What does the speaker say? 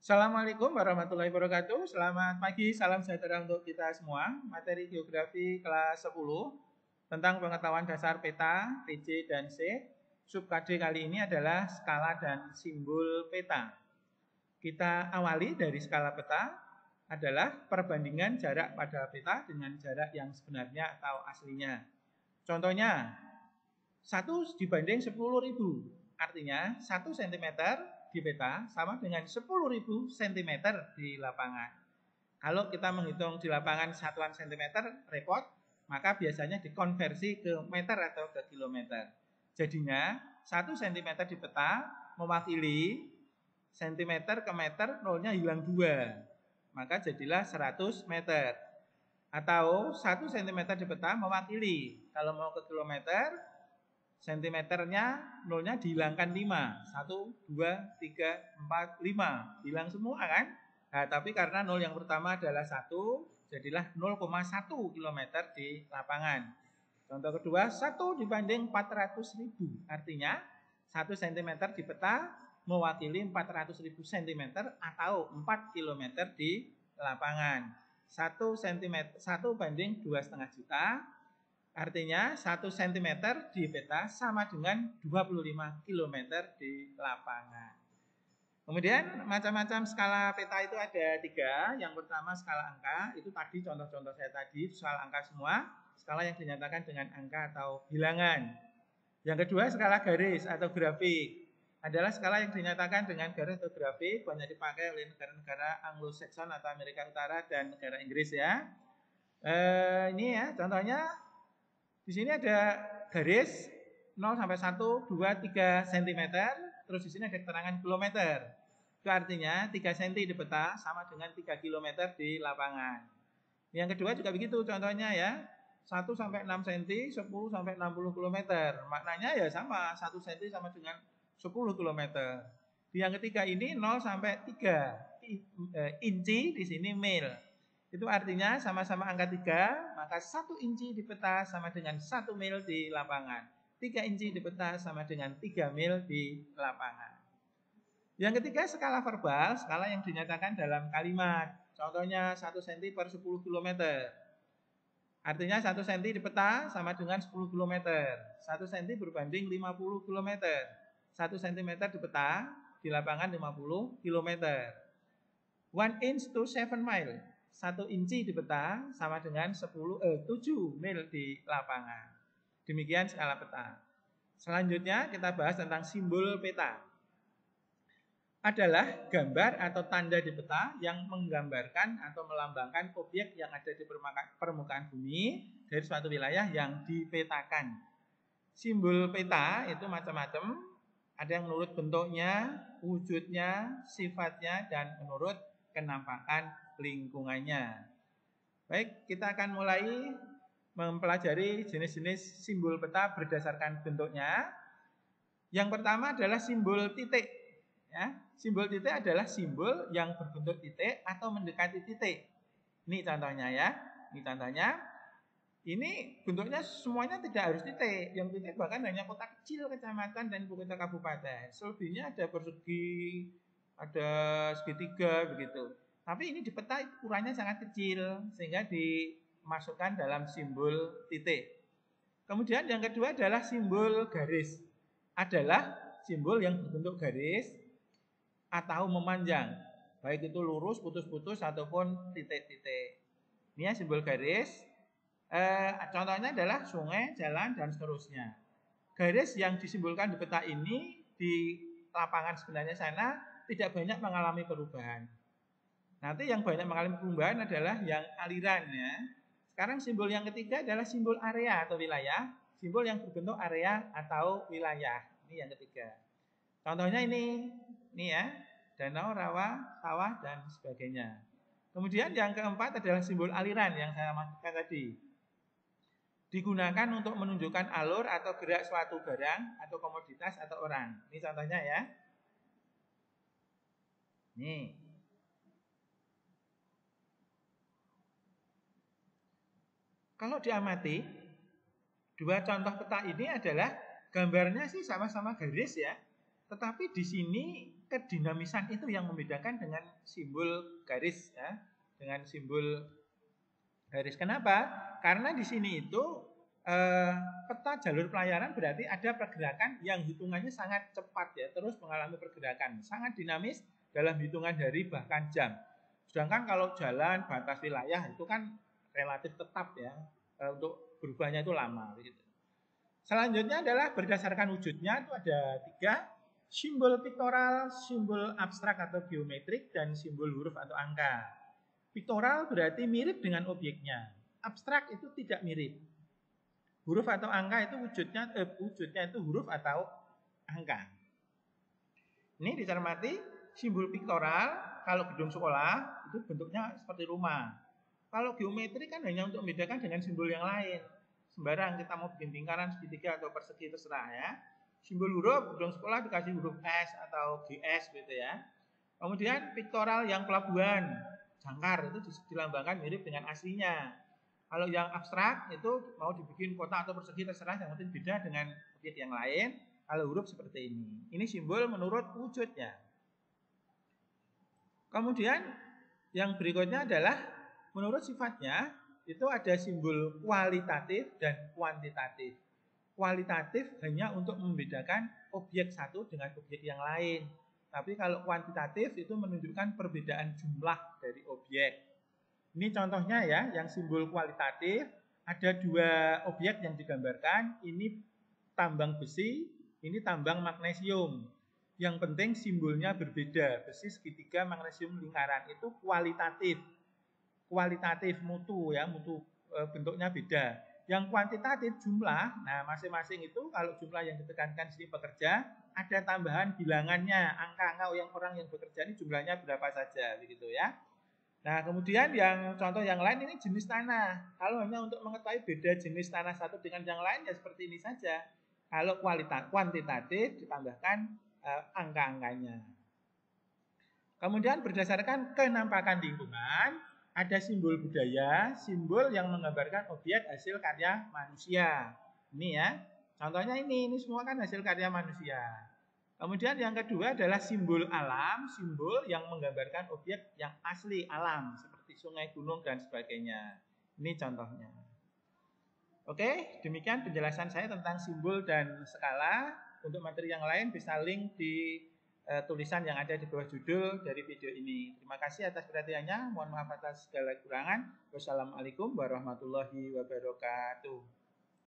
Assalamualaikum warahmatullahi wabarakatuh. Selamat pagi, salam sejahtera untuk kita semua. Materi geografi kelas 10 tentang pengetahuan dasar peta, PJ, dan C. Sub KD kali ini adalah skala dan simbol peta. Kita awali dari skala peta adalah perbandingan jarak pada peta dengan jarak yang sebenarnya atau aslinya. Contohnya, 1 dibanding 10.000, artinya 1 cm di peta sama dengan 10.000 cm di lapangan. Kalau kita menghitung di lapangan satuan cm repot, maka biasanya dikonversi ke meter atau ke kilometer. Jadinya 1 cm di peta mewakili cm ke meter, nolnya hilang 2. Maka jadilah 100 meter. Atau 1 cm di peta mewakili, kalau mau ke kilometer, sentimeternya nolnya dihilangkan 5. 1, 2, 3, 4, 5. Hilang semua kan? Nah, tapi karena nol yang pertama adalah 1, jadilah 0,1 km di lapangan. Contoh kedua, 1 dibanding 400.000. Artinya 1 cm di peta mewakili 400.000 cm atau 4 km di lapangan. 1 cm 1 banding 2,5 juta. Artinya 1 cm di peta sama dengan 25 km di lapangan. Kemudian macam-macam skala peta itu ada 3. Yang pertama skala angka, itu tadi contoh-contoh saya tadi, soal angka semua. Skala yang dinyatakan dengan angka atau bilangan. Yang kedua skala garis atau grafik. Adalah skala yang dinyatakan dengan garis atau grafik, banyak dipakai oleh negara-negara Anglo-Saxon atau Amerika Utara dan negara Inggris ya. Ini ya contohnya. Di sini ada garis 0 sampai 1, 2, 3 cm. Terus di sini ada keterangan kilometer. Itu artinya 3 cm di peta sama dengan 3 km di lapangan. Yang kedua juga begitu contohnya ya. 1 sampai 6 cm, 10 sampai 60 km. Maknanya ya sama, 1 cm sama dengan 10 km. Di yang ketiga ini 0 sampai 3 inci, di sini mil. Itu artinya sama-sama angka 3, maka 1 inci di peta sama dengan 1 mil di lapangan. 3 inci di peta sama dengan 3 mil di lapangan. Yang ketiga skala verbal, skala yang dinyatakan dalam kalimat. Contohnya 1 cm per 10 km. Artinya 1 cm di peta sama dengan 10 km. 1 cm berbanding 50 km. 1 cm di peta, di lapangan 50 km. 1 inch to 7 mile. 1 inci di peta sama dengan 7 mil di lapangan. Demikian skala peta. Selanjutnya kita bahas tentang simbol peta. Adalah gambar atau tanda di peta yang menggambarkan atau melambangkan objek yang ada di permukaan bumi dari suatu wilayah yang dipetakan. Simbol peta itu macam-macam. Ada yang menurut bentuknya, wujudnya, sifatnya, dan menurut kenampakan lingkungannya. Baik, kita akan mulai mempelajari jenis-jenis simbol peta berdasarkan bentuknya. Yang pertama adalah simbol titik. Ya, simbol titik adalah simbol yang berbentuk titik atau mendekati titik. Ini contohnya ya. Ini contohnya. Ini bentuknya semuanya tidak harus titik. Yang titik bahkan hanya kota kecil, kecamatan, dan ibu kota kabupaten. Selebihnya ada persegi, ada segitiga begitu. Tapi ini di peta ukurannya sangat kecil sehingga dimasukkan dalam simbol titik. Kemudian yang kedua adalah simbol garis. Adalah simbol yang berbentuk garis atau memanjang. Baik itu lurus, putus-putus ataupun titik-titik. Ini ya simbol garis. Contohnya adalah sungai, jalan, dan seterusnya. Garis yang disimbolkan di peta ini di lapangan sebenarnya sana tidak banyak mengalami perubahan. Nanti yang banyak mengalami perubahan adalah yang aliran ya. Sekarang simbol yang ketiga adalah simbol area atau wilayah. Simbol yang berbentuk area atau wilayah. Ini yang ketiga. Contohnya ini ya. Danau, rawa, sawah, dan sebagainya. Kemudian yang keempat adalah simbol aliran yang saya maksudkan tadi. Digunakan untuk menunjukkan alur atau gerak suatu barang atau komoditas atau orang. Ini contohnya ya. Nih. Kalau diamati, dua contoh peta ini adalah gambarnya sih sama-sama garis ya. Tetapi di sini kedinamisan itu yang membedakan dengan simbol garis ya, dengan simbol garis. Kenapa? Karena di sini itu peta jalur pelayaran berarti ada pergerakan yang hitungannya sangat cepat ya, terus mengalami pergerakan, sangat dinamis dalam hitungan hari bahkan jam. Sedangkan kalau jalan batas wilayah itu kan relatif tetap ya, untuk berubahnya itu lama. Gitu. Selanjutnya adalah berdasarkan wujudnya itu ada 3, simbol piktoral, simbol abstrak atau geometrik, dan simbol huruf atau angka. Piktoral berarti mirip dengan objeknya, abstrak itu tidak mirip. Huruf atau angka itu wujudnya itu huruf atau angka. Ini dicermati simbol piktoral kalau gedung sekolah itu bentuknya seperti rumah. Kalau geometri kan hanya untuk membedakan dengan simbol yang lain. Sembarang kita mau bikin lingkaran segitiga atau persegi terserah ya. Simbol huruf gedung sekolah dikasih huruf S atau GS gitu ya. Kemudian piktoral yang pelabuhan, jangkar itu dilambangkan mirip dengan aslinya. Kalau yang abstrak itu mau dibikin kotak atau persegi terserah, yang penting beda dengan objek yang lain. Kalau huruf seperti ini. Ini simbol menurut wujudnya. Kemudian yang berikutnya adalah menurut sifatnya itu ada simbol kualitatif dan kuantitatif. Kualitatif hanya untuk membedakan objek satu dengan objek yang lain. Tapi kalau kuantitatif itu menunjukkan perbedaan jumlah dari objek. Ini contohnya ya, yang simbol kualitatif ada 2 objek yang digambarkan. Ini tambang besi, ini tambang magnesium. Yang penting simbolnya berbeda, besi segitiga, magnesium lingkaran, itu kualitatif. Kualitatif mutu ya, mutu bentuknya beda. Yang kuantitatif jumlah, nah masing-masing itu kalau jumlah yang ditekankan sini pekerja, ada tambahan bilangannya, angka-angka yang orang yang bekerja ini jumlahnya berapa saja begitu ya. Nah, kemudian yang contoh yang lain ini jenis tanah. Kalau hanya untuk mengetahui beda jenis tanah satu dengan yang lain ya seperti ini saja. Kalau kuantitatif ditambahkan angka-angkanya. Kemudian berdasarkan kenampakan lingkungan, ada simbol budaya, simbol yang menggambarkan objek hasil karya manusia. Ini ya, contohnya ini semua kan hasil karya manusia. Kemudian yang kedua adalah simbol alam, simbol yang menggambarkan objek yang asli alam, seperti sungai, gunung, dan sebagainya. Ini contohnya. Oke, demikian penjelasan saya tentang simbol dan skala. Untuk materi yang lain bisa link di tulisan yang ada di bawah judul dari video ini. Terima kasih atas perhatiannya. Mohon maaf atas segala kekurangan. Wassalamualaikum warahmatullahi wabarakatuh.